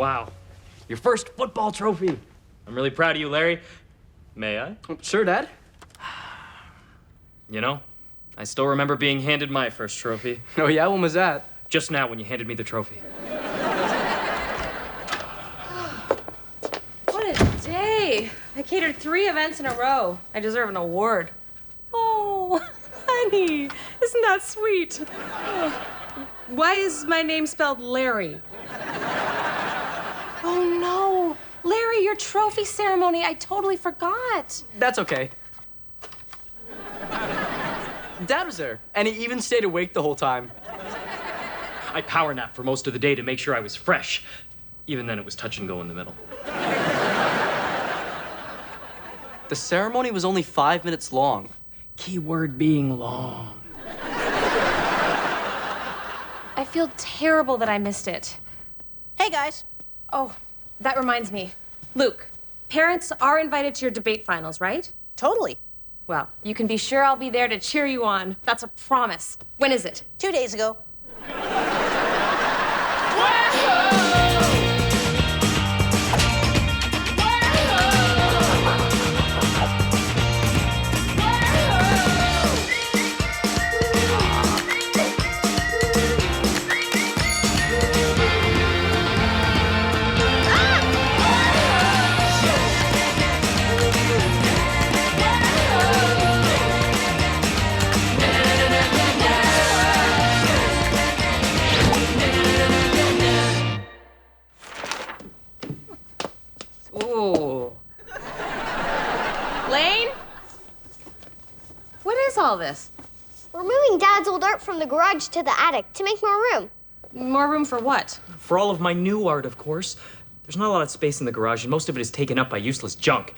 Wow. Your first football trophy. I'm really proud of you, Larry. May I? Sure, Dad. You know, I still remember being handed my first trophy. Oh, yeah? When was that? Just now when you handed me the trophy. What a day. I catered 3 events in a row. I deserve an award. Oh, honey, isn't that sweet? Oh. Why is my name spelled Larry? Oh, no. Larry, your trophy ceremony. I totally forgot. That's okay. Dad was there, and he even stayed awake the whole time. I power napped for most of the day to make sure I was fresh. Even then, it was touch and go in the middle. The ceremony was only 5 minutes long. Keyword being long. I feel terrible that I missed it. Hey, guys. Oh, that reminds me. Luke, parents are invited to your debate finals, right? Totally. Well, you can be sure I'll be there to cheer you on. That's a promise. When is it? 2 days ago. Ooh. Lane? What is all this? We're moving Dad's old art from the garage to the attic to make more room. More room for what? For all of my new art, of course. There's not a lot of space in the garage, and most of it is taken up by useless junk.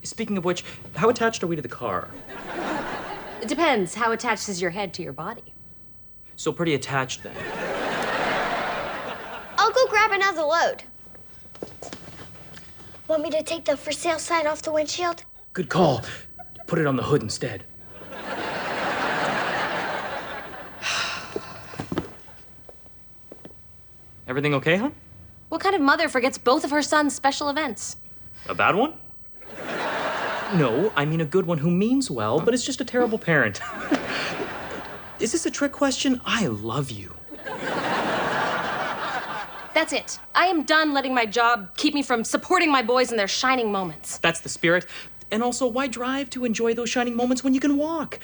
Speaking of which, how attached are we to the car? It depends. How attached is your head to your body? So pretty attached, then. I'll go grab another load. Want me to take the for sale sign off the windshield? Good call. Put it on the hood instead. Everything okay, hon? What kind of mother forgets both of her sons' special events? A bad one? No, I mean a good one who means well, but is just a terrible parent. Is this a trick question? I love you. That's it. I am done letting my job keep me from supporting my boys in their shining moments. That's the spirit. And also, why drive to enjoy those shining moments when you can walk?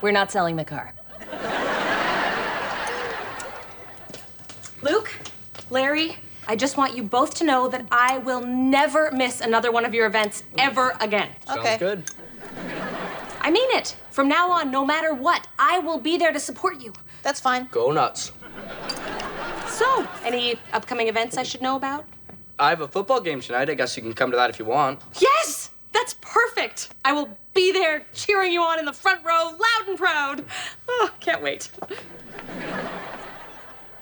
We're not selling the car. Luke, Larry, I just want you both to know that I will never miss another one of your events ever again. Okay. Sounds good. I mean it. From now on, no matter what, I will be there to support you. That's fine. Go nuts. So, any upcoming events I should know about? I have a football game tonight. I guess you can come to that if you want. Yes! That's perfect! I will be there cheering you on in the front row, loud and proud. Oh, can't wait.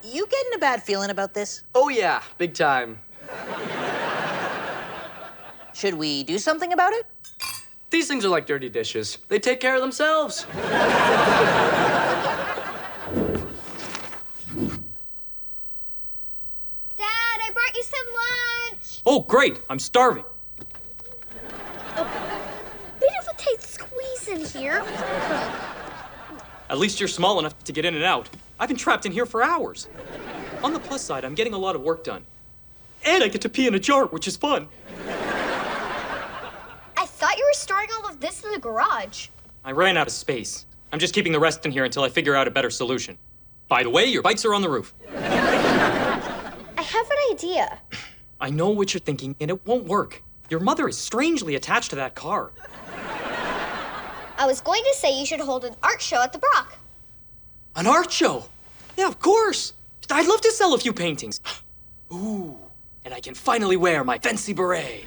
You getting a bad feeling about this? Oh, yeah. Big time. Should we do something about it? These things are like dirty dishes. They take care of themselves. Dad, I brought you some lunch. Oh, great. I'm starving. Bit of a tight squeeze in here. At least you're small enough to get in and out. I've been trapped in here for hours. On the plus side, I'm getting a lot of work done. And I get to pee in a jar, which is fun. I thought you were storing all of this in the garage. I ran out of space. I'm just keeping the rest in here until I figure out a better solution. By the way, your bikes are on the roof. I have an idea. I know what you're thinking, and it won't work. Your mother is strangely attached to that car. I was going to say you should hold an art show at the Brock. An art show? Yeah, of course. I'd love to sell a few paintings. Ooh, and I can finally wear my fancy beret.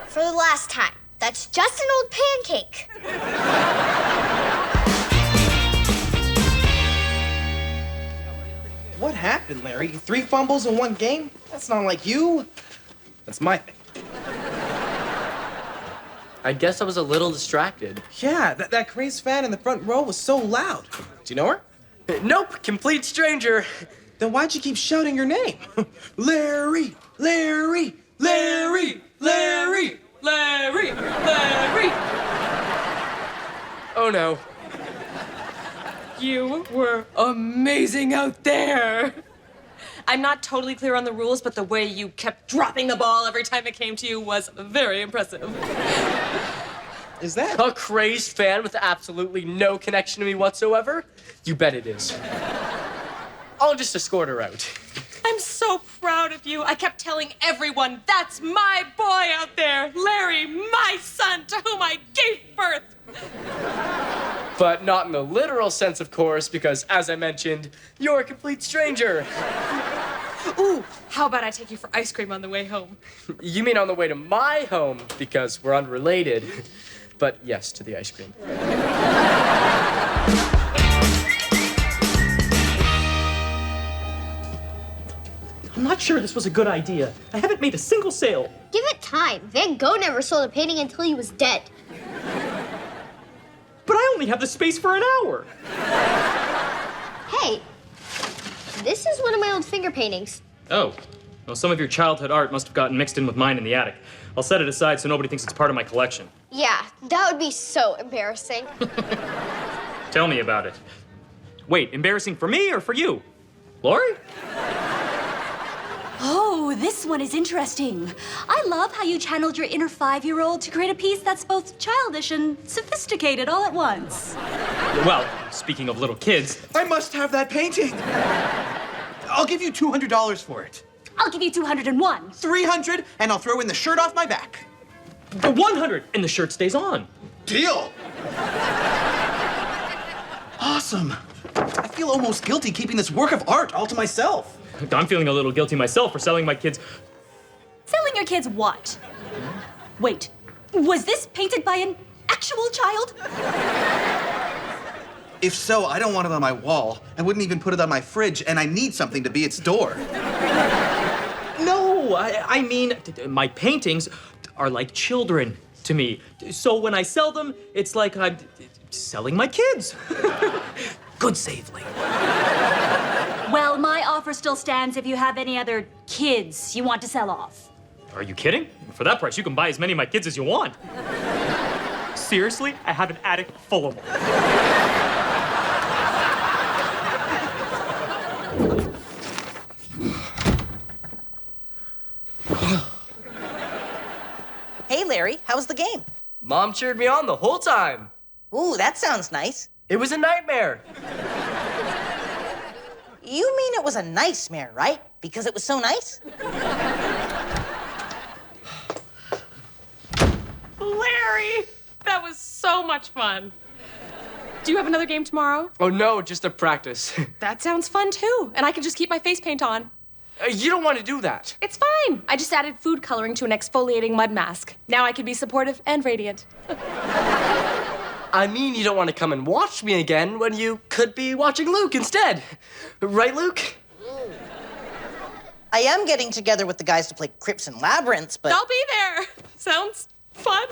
For the last time. That's just an old pancake. What happened, Larry? 3 fumbles in one game? That's not like you. That's my thing. I guess I was a little distracted. Yeah, that crazed fan in the front row was so loud. Do you know her? Nope, complete stranger. Then why'd you keep shouting your name? Larry, Larry, Larry, Larry. Larry! Larry! Oh no. You were amazing out there. I'm not totally clear on the rules, but the way you kept dropping the ball every time it came to you was very impressive. Is that? A crazed fan with absolutely no connection to me whatsoever? You bet it is. I'll just escort her out. I'm so proud of you. I kept telling everyone, that's my boy out there, Larry, my son, to whom I gave birth. But not in the literal sense, of course, because, as I mentioned, you're a complete stranger. Ooh, how about I take you for ice cream on the way home? You mean on the way to my home, because we're unrelated. But yes, to the ice cream. I'm not sure this was a good idea. I haven't made a single sale. Give it time. Van Gogh never sold a painting until he was dead. But I only have the space for an hour. Hey, this is one of my old finger paintings. Oh. Well, some of your childhood art must have gotten mixed in with mine in the attic. I'll set it aside so nobody thinks it's part of my collection. Yeah, that would be so embarrassing. Tell me about it. Wait, embarrassing for me or for you? Lori? Oh, this one is interesting. I love how you channeled your inner 5-year-old to create a piece that's both childish and sophisticated all at once. Well, speaking of little kids, I must have that painting. I'll give you $200 for it. I'll give you 201. 300, and I'll throw in the shirt off my back. the 100, and the shirt stays on. Deal. Awesome. I feel almost guilty keeping this work of art all to myself. I'm feeling a little guilty myself for selling my kids. Selling your kids what? Wait, was this painted by an actual child? If so, I don't want it on my wall. I wouldn't even put it on my fridge, and I need something to be its door. No, I mean, my paintings are like children to me. So when I sell them, it's like I'm selling my kids. Good safely. Well, my offer still stands if you have any other kids you want to sell off. Are you kidding? For that price, you can buy as many of my kids as you want. Seriously, I have an attic full of them. Hey, Larry, how was the game? Mom cheered me on the whole time. Ooh, that sounds nice. It was a nightmare. You mean it was a nice mare, right? Because it was so nice? Larry, that was so much fun. Do you have another game tomorrow? Oh no, just a practice. That sounds fun too, and I can just keep my face paint on. You don't want to do that. It's fine. I just added food coloring to an exfoliating mud mask. Now I can be supportive and radiant. I mean, you don't want to come and watch me again when you could be watching Luke instead. Right, Luke? I am getting together with the guys to play Crypts and Labyrinths, but... I'll be there. Sounds fun.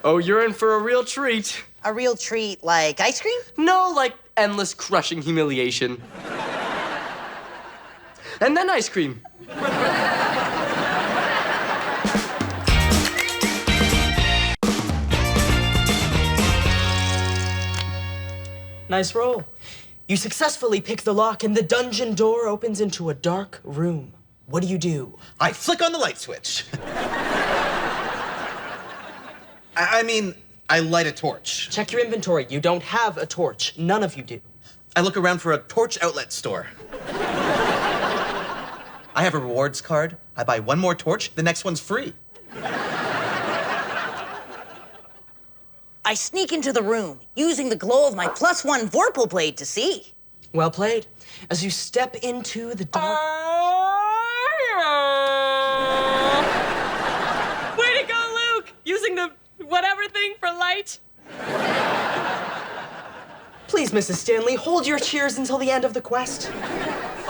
Oh, you're in for a real treat. A real treat like ice cream? No, like endless crushing humiliation. And then ice cream. Nice roll. You successfully pick the lock and the dungeon door opens into a dark room. What do? I flick on the light switch. I mean, I light a torch. Check your inventory. You don't have a torch. None of you do. I look around for a torch outlet store. I have a rewards card. I buy one more torch, the next one's free. I sneak into the room, using the glow of my +1 Vorpal blade to see. Well played. As you step into the dark... Way to go, Luke! Using the whatever thing for light. Please, Mrs. Stanley, hold your cheers until the end of the quest.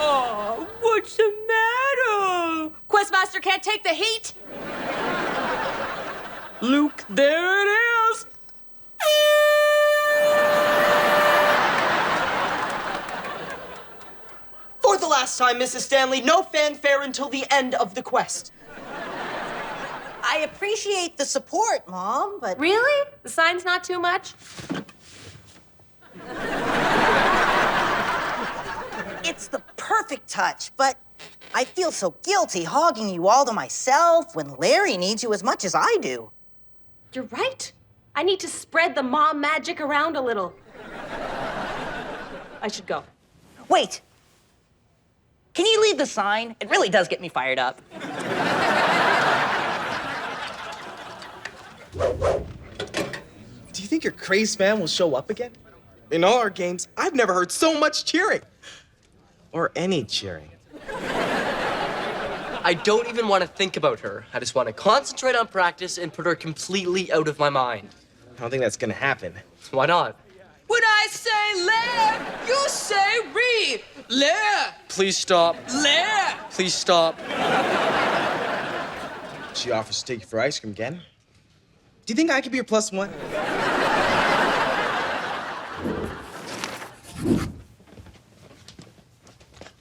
Oh, what's the matter? Questmaster can't take the heat. Luke, there it is. last time, Mrs. Stanley. No fanfare until the end of the quest. I appreciate the support, Mom, but... Really? The sign's not too much? It's the perfect touch, but I feel so guilty hogging you all to myself when Larry needs you as much as I do. You're right. I need to spread the mom magic around a little. I should go. Wait. Can you leave the sign? It really does get me fired up. Do you think your crazed man will show up again? In all our games, I've never heard so much cheering. Or any cheering. I don't even want to think about her. I just want to concentrate on practice and put her completely out of my mind. I don't think that's gonna happen. Why not? When I say Lair, you say re. Lair, Please stop. Lair. Please stop. She offers to take you for ice cream again. Do you think I could be your plus one?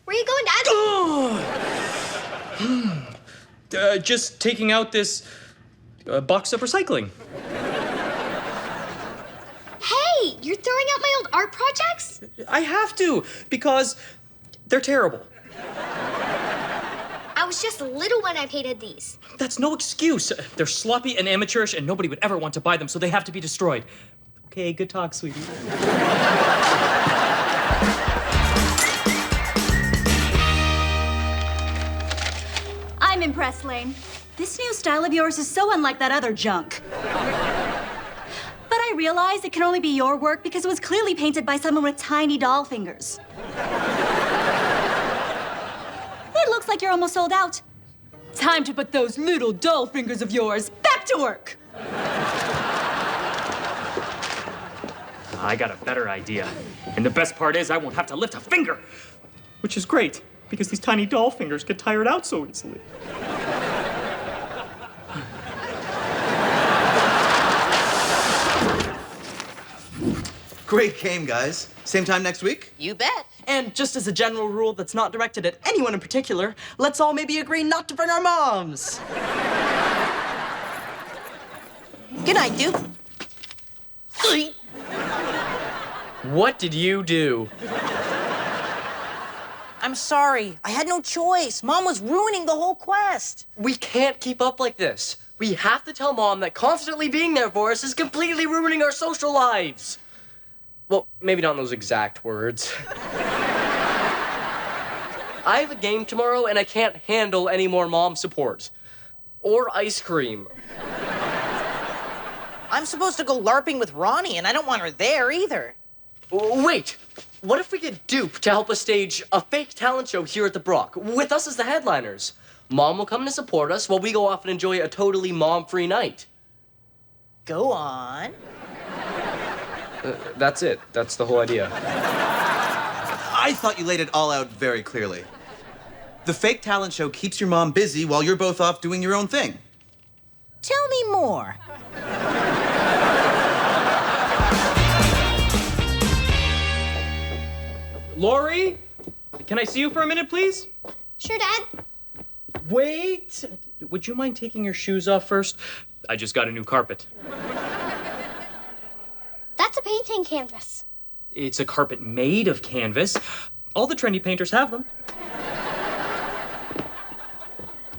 Where are you going, Dad? Just taking out this box of recycling. Hey, you're throwing out my old art projects? I have to, because they're terrible. I was just little when I painted these. That's no excuse. They're sloppy and amateurish, and nobody would ever want to buy them, so they have to be destroyed. Okay, good talk, sweetie. I'm impressed, Lane. This new style of yours is so unlike that other junk. But I realize it can only be your work because it was clearly painted by someone with tiny doll fingers. It looks like you're almost sold out. Time to put those little doll fingers of yours back to work. I got a better idea. And the best part is I won't have to lift a finger. Which is great, because these tiny doll fingers get tired out so easily. Great game, guys. Same time next week? You bet. And just as a general rule that's not directed at anyone in particular, let's all maybe agree not to bring our moms. Good night, Doop. What did you do? I'm sorry. I had no choice. Mom was ruining the whole quest. We can't keep up like this. We have to tell Mom that constantly being there for us is completely ruining our social lives. Well, maybe not in those exact words. I have a game tomorrow, and I can't handle any more Mom support. Or ice cream. I'm supposed to go LARPing with Ronnie, and I don't want her there either. Wait, what if we get Doop to help us stage a fake talent show here at the Brock, with us as the headliners? Mom will come to support us while we go off and enjoy a totally mom-free night. Go on. That's it. That's the whole idea. I thought you laid it all out very clearly. The fake talent show keeps your mom busy while you're both off doing your own thing. Tell me more. Lori, can I see you for a minute, please? Sure, Dad. Wait. Would you mind taking your shoes off first? I just got a new carpet. That's a painting canvas. It's a carpet made of canvas. All the trendy painters have them.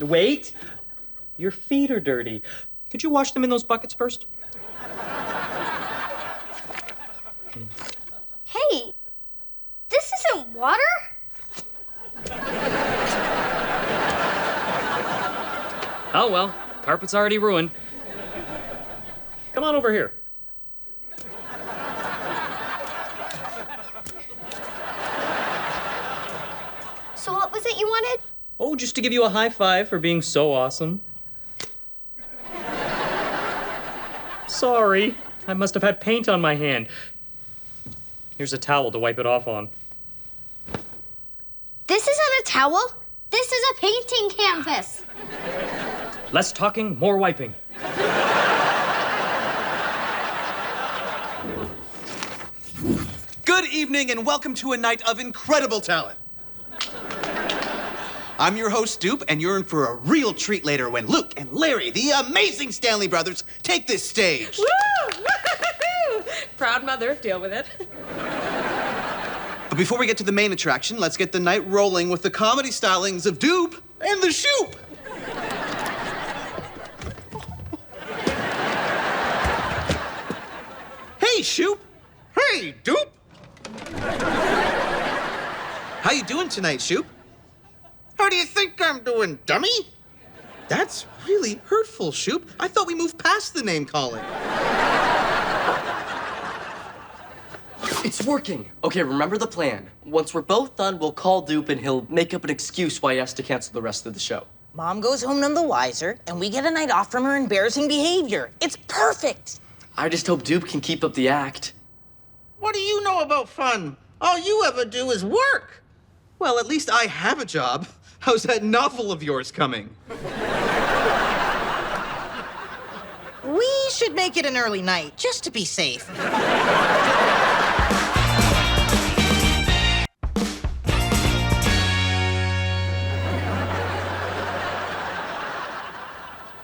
Wait. Your feet are dirty. Could you wash them in those buckets first? Hey, this isn't water? Oh, well. Carpet's already ruined. Come on over here. So what was it you wanted? Oh, just to give you a high five for being so awesome. Sorry. I must have had paint on my hand. Here's a towel to wipe it off on. This isn't a towel. This is a painting canvas. Less talking, more wiping. Good evening and welcome to a night of incredible talent. I'm your host, Doop, and you're in for a real treat later when Luke and Larry, the amazing Stanley brothers, take this stage. Woo! Proud mother, deal with it. But before we get to the main attraction, let's get the night rolling with the comedy stylings of Doop and the Shoop. Hey, Shoop. Hey, Doop. How you doing tonight, Shoop? How do you think I'm doing, dummy? That's really hurtful, Shoop. I thought we moved past the name calling. It's working. Okay, remember the plan. Once we're both done, we'll call Doop and he'll make up an excuse why he has to cancel the rest of the show. Mom goes home none the wiser, and we get a night off from her embarrassing behavior. It's perfect. I just hope Doop can keep up the act. What do you know about fun? All you ever do is work. Well, at least I have a job. How's that novel of yours coming? We should make it an early night, just to be safe.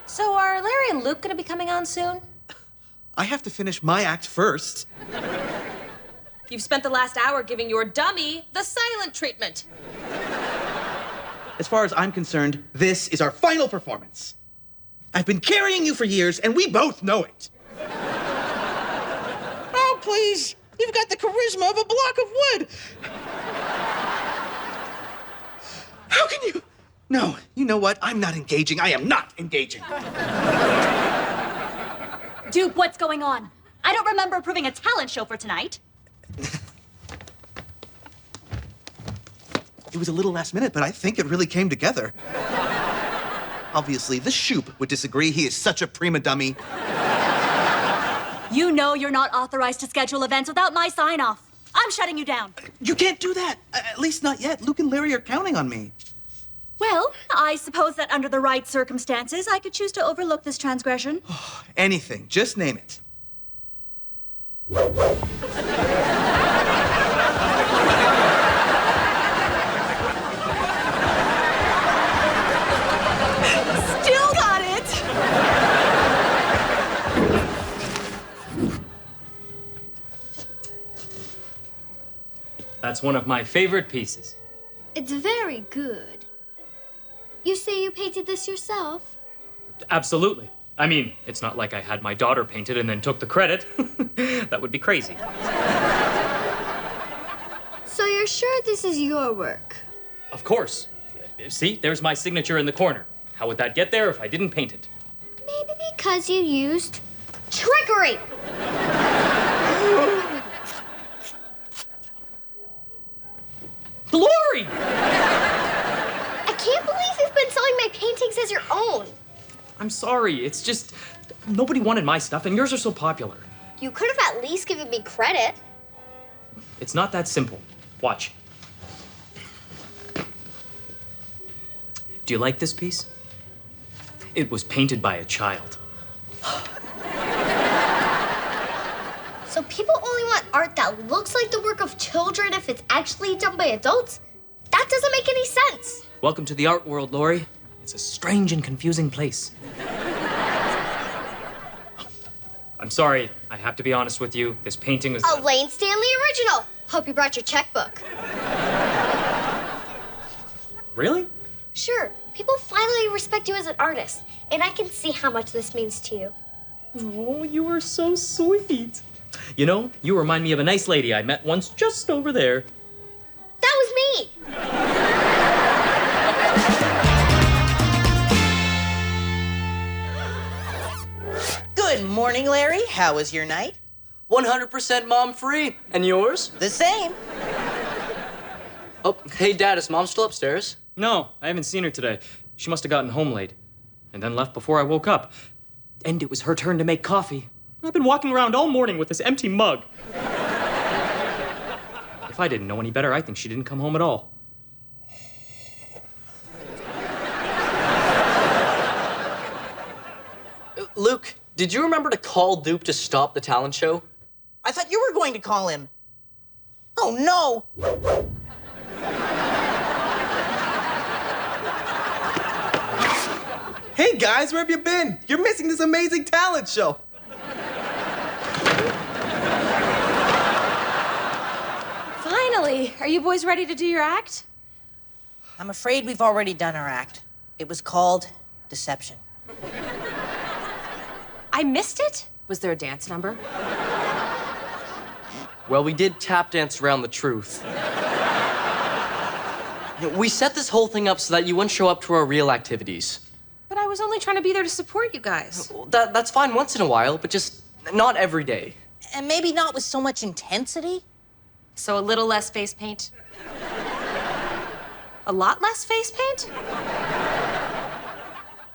So are Larry and Luke gonna be coming on soon? I have to finish my act first. You've spent the last hour giving your dummy the silent treatment. As far as I'm concerned, this is our final performance. I've been carrying you for years, and we both know it. Oh, please. You've got the charisma of a block of wood. How can you? No, you know what? I'm not engaging. I am not engaging. Dupe, what's going on? I don't remember approving a talent show for tonight. It was a little last minute, but I think it really came together. Obviously, the Shoop would disagree. He is such a prima dummy. You know you're not authorized to schedule events without my sign-off. I'm shutting you down. You can't do that. At least not yet. Luke and Larry are counting on me. Well, I suppose that under the right circumstances, I could choose to overlook this transgression. Anything. Just name it. Still got it! That's one of my favorite pieces. It's very good. You say you painted this yourself? Absolutely. I mean, it's not like I had my daughter paint it and then took the credit. That would be crazy. So you're sure this is your work? Of course. See, there's my signature in the corner. How would that get there if I didn't paint it? Maybe because you used trickery. Glory! I can't believe you've been selling my paintings as your own. I'm sorry. It's just nobody wanted my stuff, and yours are so popular. You could have at least given me credit. It's not that simple. Watch. Do you like this piece? It was painted by a child. So people only want art that looks like the work of children if it's actually done by adults? That doesn't make any sense. Welcome to the art world, Lori. It's a strange and confusing place. I'm sorry. I have to be honest with you. This painting was... A Lane Stanley original. Hope you brought your checkbook. Really? Sure. People finally respect you as an artist, and I can see how much this means to you. Oh, you are so sweet. You know, you remind me of a nice lady I met once just over there. That was me. Good morning, Larry. How was your night? 100% mom-free. And yours? The same. Oh, hey, Dad, is Mom still upstairs? No, I haven't seen her today. She must have gotten home late and then left before I woke up. And it was her turn to make coffee. I've been walking around all morning with this empty mug. If I didn't know any better, I think she didn't come home at all. Luke, did you remember to call Doop to stop the talent show? I thought you were going to call him. Oh, no. Hey guys, where have you been? You're missing this amazing talent show. Finally! Are you boys ready to do your act? I'm afraid we've already done our act. It was called Deception. I missed it? Was there a dance number? Well, we did tap dance around the truth. We set this whole thing up so that you wouldn't show up to our real activities. But I was only trying to be there to support you guys. That's fine once in a while, but just not every day. And maybe not with so much intensity. So a little less face paint? A lot less face paint?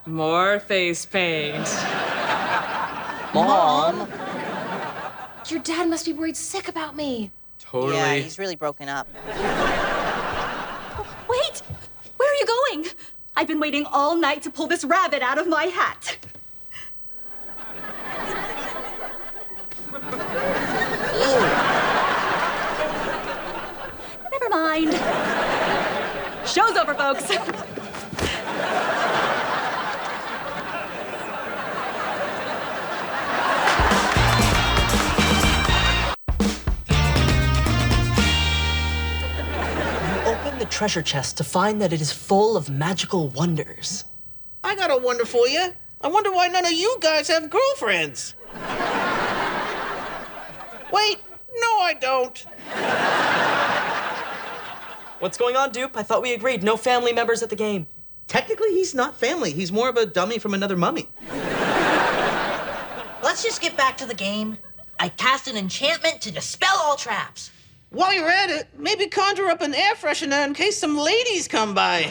More face paint. Mom! Your dad must be worried sick about me. Totally. Yeah, he's really broken up. Wait! Where are you going? I've been waiting all night to pull this rabbit out of my hat. Never mind. Show's over, folks. Open the treasure chest to find that it is full of magical wonders. I got a wonder for you. I wonder why none of you guys have girlfriends. Wait, no, I don't. What's going on, Doop? I thought we agreed no family members at the game. Technically, he's not family. He's more of a dummy from another mummy. Let's just get back to the game. I cast an enchantment to dispel all traps. While you're at it, maybe conjure up an air freshener in case some ladies come by.